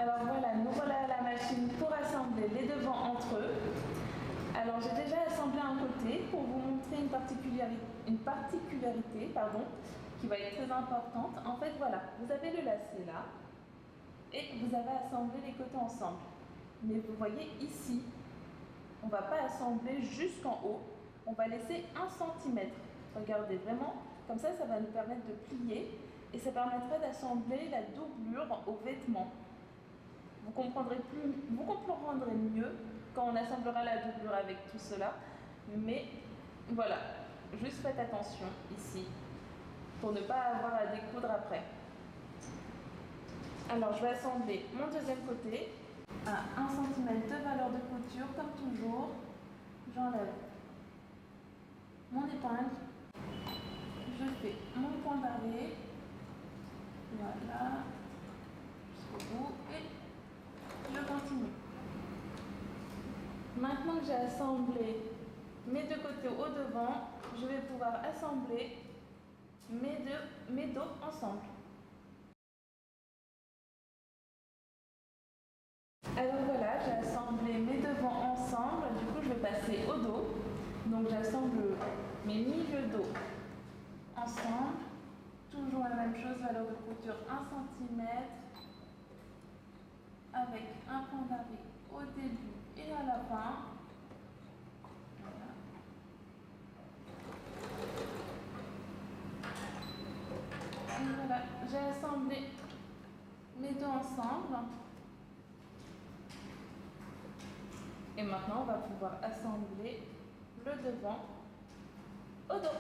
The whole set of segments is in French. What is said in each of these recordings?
Alors voilà, nous voilà à la machine pour assembler les devants entre eux. Alors j'ai déjà assemblé un côté pour vous montrer une particularité qui va être très importante. En fait voilà, vous avez le lacet là et vous avez assemblé les côtés ensemble. Mais vous voyez ici, on ne va pas assembler jusqu'en haut, on va laisser 1 cm. Regardez vraiment, comme ça va nous permettre de plier et ça permettrait d'assembler la doublure au vêtement. Vous comprendrez mieux quand on assemblera la doublure avec tout cela. Mais voilà, juste faites attention ici pour ne pas avoir à découdre après. Alors je vais assembler mon deuxième côté à 1 cm de valeur de couture comme toujours. J'enlève mon épingle, je fais mon point d'arrêt, voilà, jusqu'au bout et je continue. Maintenant que j'ai assemblé mes deux côtés au devant, je vais pouvoir assembler mes dos ensemble. Alors voilà, j'ai assemblé mes devants ensemble, du coup je vais passer au dos. Donc j'assemble mes milieux dos ensemble, toujours la même chose, valeur de couture 1 cm, avec un point d'arrêt au début et à la fin. Voilà. Et voilà, j'ai assemblé mes deux ensemble. Et maintenant, on va pouvoir assembler le devant au dos.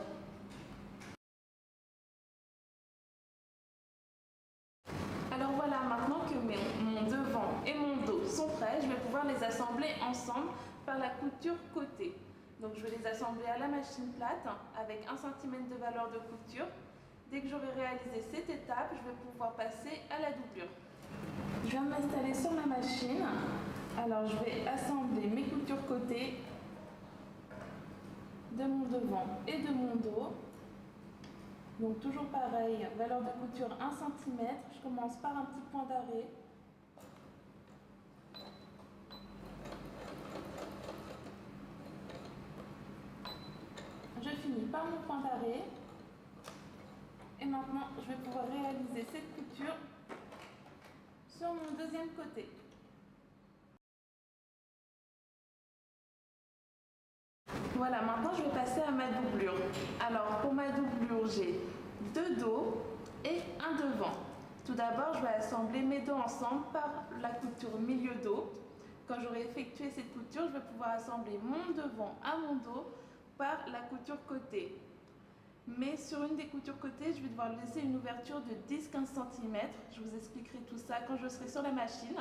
Alors voilà, maintenant que mon devant et mon dos sont prêts, je vais pouvoir les assembler ensemble par la couture côté. Donc je vais les assembler à la machine plate avec 1 cm de valeur de couture. Dès que j'aurai réalisé cette étape, je vais pouvoir passer à la doublure. Je viens de m'installer sur ma machine. Alors je vais assembler mes coutures côté de mon devant et de mon dos. Donc toujours pareil, valeur de couture 1 cm. Je commence par un petit point d'arrêt. Je finis par mon point d'arrêt. Et maintenant, je vais pouvoir réaliser cette couture sur mon deuxième côté. Voilà, maintenant je vais passer à ma doublure. Alors pour ma doublure, j'ai 2 dos et un devant. Tout d'abord, je vais assembler mes dos ensemble par la couture milieu dos. Quand j'aurai effectué cette couture, je vais pouvoir assembler mon devant à mon dos par la couture côté. Mais sur une des coutures côté, je vais devoir laisser une ouverture de 10-15 cm. Je vous expliquerai tout ça quand je serai sur la machine.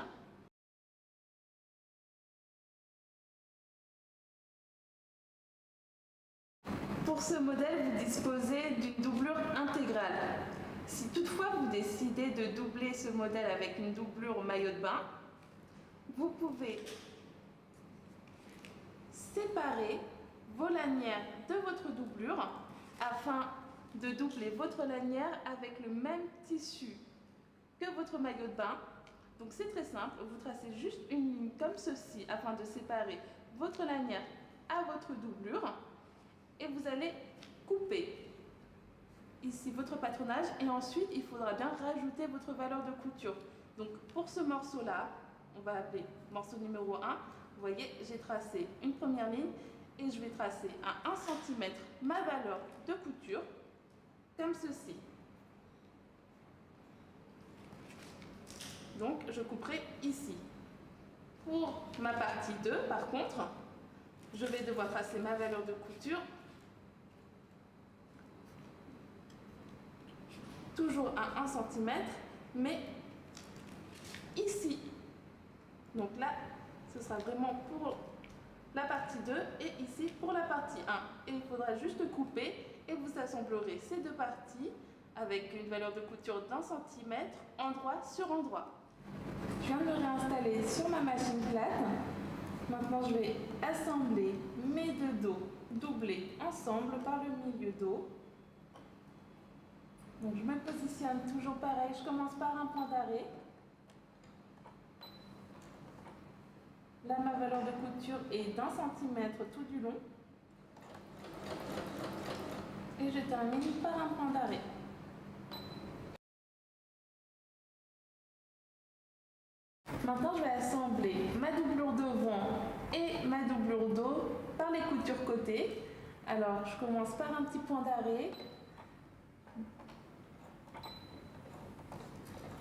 Pour ce modèle, vous disposez d'une doublure intégrale. Si toutefois vous décidez de doubler ce modèle avec une doublure maillot de bain, vous pouvez séparer vos lanières de votre doublure afin de doubler votre lanière avec le même tissu que votre maillot de bain. Donc c'est très simple, vous tracez juste une ligne comme ceci afin de séparer votre lanière à votre doublure et vous allez couper ici votre patronage et ensuite il faudra bien rajouter votre valeur de couture. Donc pour ce morceau là, on va appeler morceau numéro 1, vous voyez j'ai tracé une première ligne et je vais tracer à 1 cm ma valeur de couture comme ceci. Donc je couperai ici. Pour ma partie 2 par contre, je vais devoir tracer ma valeur de couture toujours à 1 cm, mais ici. Donc là, ce sera vraiment pour la partie 2 et ici pour la partie 1. Et il faudra juste couper et vous assemblerez ces deux parties avec une valeur de couture d'1 cm, endroit sur endroit. Je viens de me réinstaller sur ma machine plate. Maintenant, je vais assembler mes deux dos doublés ensemble par le milieu dos. Donc je me positionne toujours pareil, je commence par un point d'arrêt. Là, ma valeur de couture est d'1 centimètre tout du long. Et je termine par un point d'arrêt. Maintenant, je vais assembler ma doublure devant et ma doublure dos par les coutures côté. Alors, je commence par un petit point d'arrêt.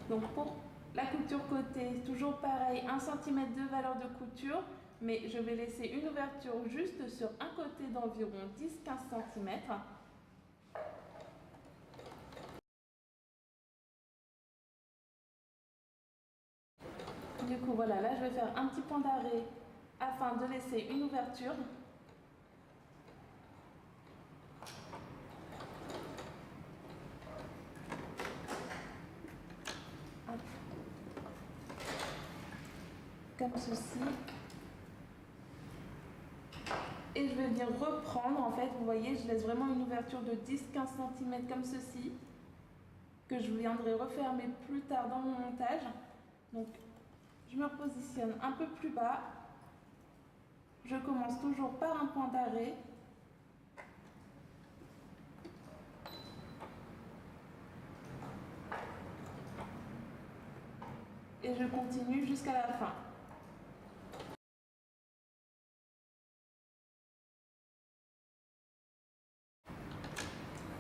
Donc, pour la couture côté, toujours pareil, 1 cm de valeur de couture, mais je vais laisser une ouverture juste sur un côté d'environ 10-15 cm. Du coup, voilà, là, je vais faire un petit point d'arrêt afin de laisser une ouverture. Comme ceci. Et je vais venir reprendre, en fait, vous voyez, je laisse vraiment une ouverture de 10-15 cm comme ceci, que je viendrai refermer plus tard dans mon montage. Donc, je me repositionne un peu plus bas. Je commence toujours par un point d'arrêt. Et je continue jusqu'à la fin.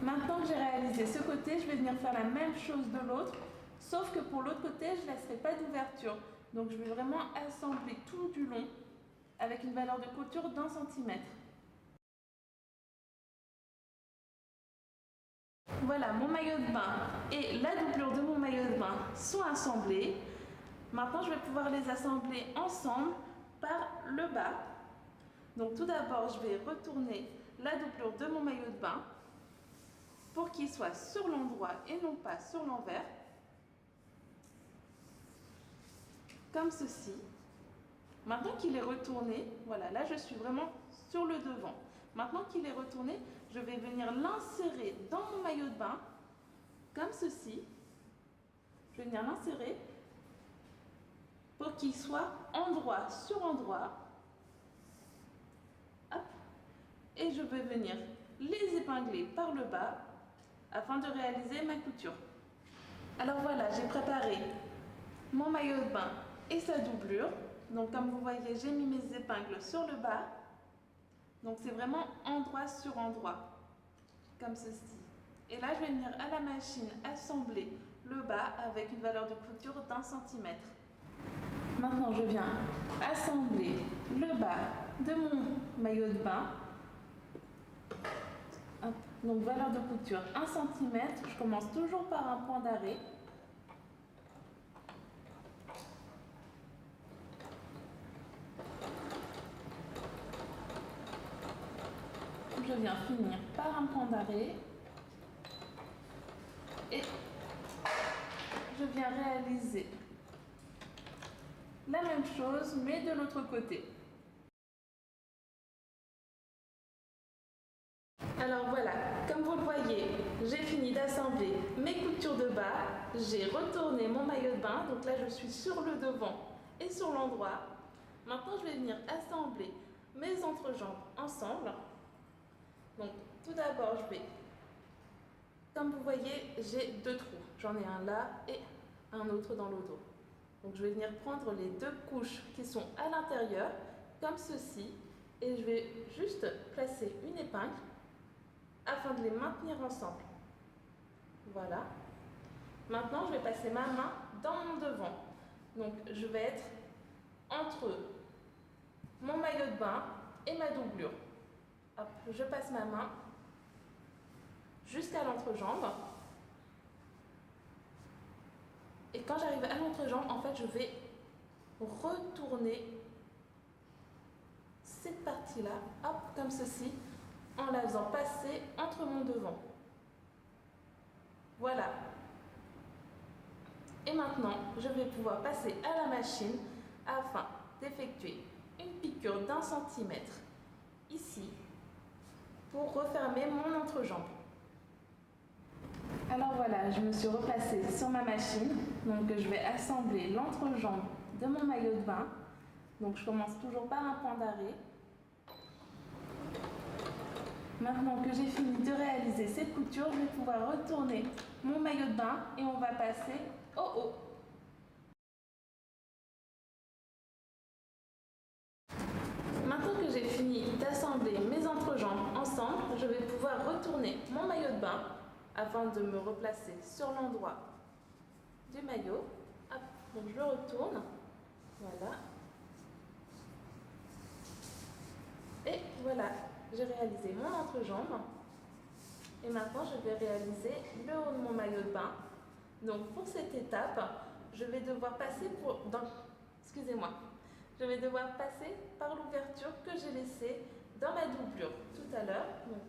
Maintenant que j'ai réalisé ce côté, je vais venir faire la même chose de l'autre, sauf que pour l'autre côté, je ne laisserai pas d'ouverture. Donc je vais vraiment assembler tout du long avec une valeur de couture d'1 centimètre. Voilà, mon maillot de bain et la doublure de mon maillot de bain sont assemblés. Maintenant, je vais pouvoir les assembler ensemble par le bas. Donc tout d'abord, je vais retourner la doublure de mon maillot de bain pour qu'il soit sur l'endroit et non pas sur l'envers, comme ceci. Maintenant qu'il est retourné, voilà, là je suis vraiment sur le devant. Maintenant qu'il est retourné, je vais venir l'insérer dans mon maillot de bain, comme ceci. Je vais venir l'insérer pour qu'il soit endroit sur endroit. Hop. Et je vais venir les épingler par le bas afin de réaliser ma couture. Alors voilà, j'ai préparé mon maillot de bain et sa doublure. Donc comme vous voyez, j'ai mis mes épingles sur le bas. Donc c'est vraiment endroit sur endroit, comme ceci. Et là, je vais venir à la machine assembler le bas avec une valeur de couture d'1 centimètre. Maintenant, je viens assembler le bas de mon maillot de bain. Donc valeur de couture 1 cm, je commence toujours par un point d'arrêt. Je viens finir par un point d'arrêt et je viens réaliser la même chose mais de l'autre côté. Alors voilà, comme vous le voyez, j'ai fini d'assembler mes coutures de bas, j'ai retourné mon maillot de bain, donc là je suis sur le devant et sur l'endroit. Maintenant je vais venir assembler mes entrejambes ensemble. Donc tout d'abord je vais, comme vous voyez, j'ai deux trous, j'en ai un là et un autre dans le dos. Donc je vais venir prendre les deux couches qui sont à l'intérieur, comme ceci, et je vais juste placer une épingle afin de les maintenir ensemble. Voilà. Maintenant, je vais passer ma main dans mon devant. Donc, je vais être entre mon maillot de bain et ma doublure. Hop, je passe ma main jusqu'à l'entrejambe. Et quand j'arrive à l'entrejambe, en fait, je vais retourner cette partie-là, hop, comme ceci, en la faisant passer entre mon devant. Voilà. Et maintenant, je vais pouvoir passer à la machine afin d'effectuer une piqûre d'1 centimètre ici pour refermer mon entrejambe. Alors voilà, je me suis replacée sur ma machine. Donc je vais assembler l'entrejambe de mon maillot de bain Donc je commence toujours par un point d'arrêt. Maintenant que j'ai fini de réaliser cette couture, je vais pouvoir retourner mon maillot de bain et on va passer au haut. Maintenant que j'ai fini d'assembler mes entrejambes ensemble, je vais pouvoir retourner mon maillot de bain afin de me replacer sur l'endroit du maillot. Hop, donc je le retourne. Voilà. Et voilà, j'ai réalisé mon entrejambe. Et maintenant, je vais réaliser le haut de mon maillot de bain. Donc pour cette étape, je vais devoir passer je vais devoir passer par l'ouverture que j'ai laissée dans ma doublure tout à l'heure. Donc,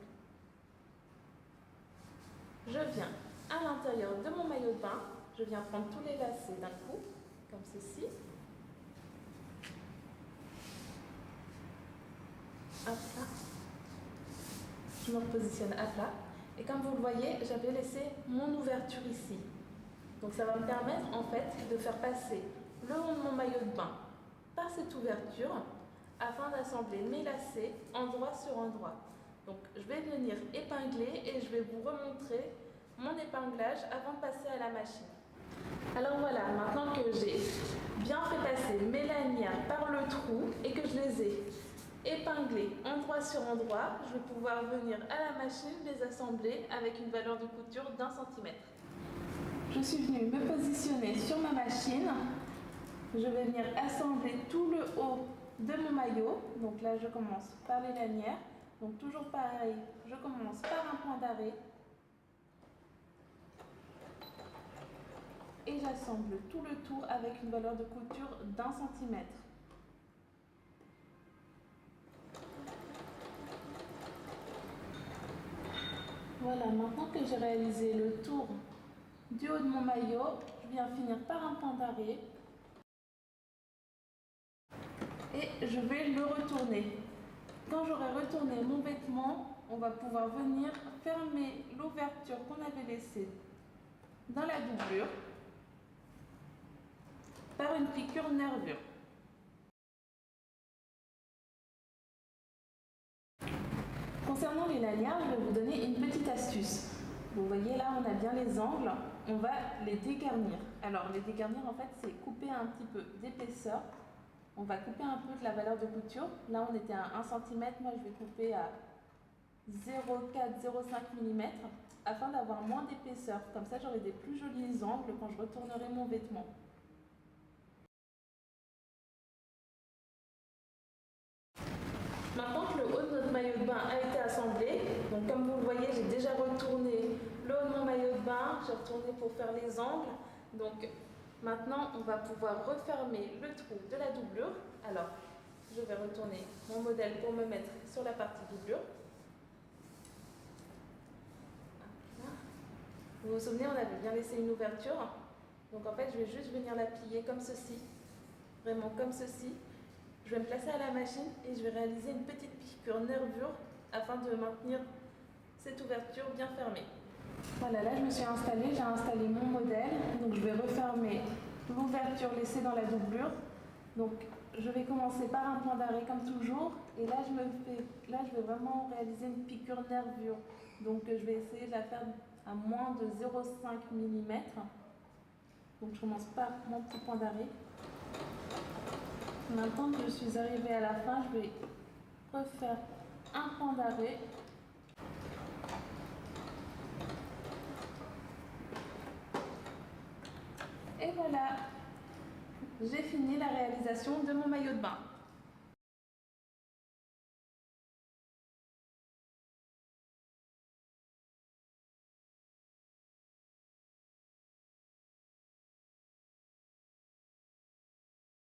je viens à l'intérieur de mon maillot de bain, je viens prendre tous les lacets d'un coup, comme ceci. Hop là. Je me repositionne à plat. Et comme vous le voyez, j'avais laissé mon ouverture ici. Donc ça va me permettre en fait de faire passer le haut de mon maillot de bain par cette ouverture afin d'assembler mes lacets endroit sur endroit. Donc je vais venir épingler et je vais vous remontrer mon épinglage avant de passer à la machine. Alors voilà, maintenant que j'ai bien fait passer mes lanières par le trou et que je les ai épinglées endroit sur endroit, je vais pouvoir venir à la machine les assembler avec une valeur de couture d'1 centimètre. Je suis venue me positionner sur ma machine. Je vais venir assembler tout le haut de mon maillot. Donc là, je commence par les lanières. Donc toujours pareil, je commence par un point d'arrêt. Et j'assemble tout le tour avec une valeur de couture d'1 centimètre. Voilà, maintenant que j'ai réalisé le tour du haut de mon maillot, je viens finir par un point d'arrêt. Et je vais le retourner. Quand j'aurai retourné mon vêtement, on va pouvoir venir fermer l'ouverture qu'on avait laissée dans la doublure par une piqûre nervure. Concernant les lanières, je vais vous donner une petite astuce. Vous voyez là, on a bien les angles, on va les dégarnir. Alors les dégarnir en fait, c'est couper un petit peu d'épaisseur. On va couper un peu de la valeur de couture. Là, on était à 1 cm, moi je vais couper à 0,4-0,5 mm afin d'avoir moins d'épaisseur. Comme ça, j'aurai des plus jolis angles quand je retournerai mon vêtement. Maintenant que le haut de notre maillot de bain a été assemblé, donc comme vous le voyez, j'ai déjà retourné le haut de mon maillot de bain, j'ai retourné pour faire les angles. Donc maintenant, on va pouvoir refermer le trou de la doublure. Alors, je vais retourner mon modèle pour me mettre sur la partie doublure. Vous vous souvenez, on avait bien laissé une ouverture. Donc en fait, je vais juste venir la plier comme ceci, vraiment comme ceci. Je vais me placer à la machine et je vais réaliser une petite piqûre nervure afin de maintenir cette ouverture bien fermée. Voilà, là je me suis installée, j'ai installé mon modèle. Donc je vais refermer l'ouverture laissée dans la doublure. Donc je vais commencer par un point d'arrêt comme toujours. Et là je vais vraiment réaliser une piqûre nervure. Donc je vais essayer de la faire à moins de 0,5 mm. Donc je commence par mon petit point d'arrêt. Maintenant que je suis arrivée à la fin, je vais refaire un point d'arrêt. Et voilà, j'ai fini la réalisation de mon maillot de bain.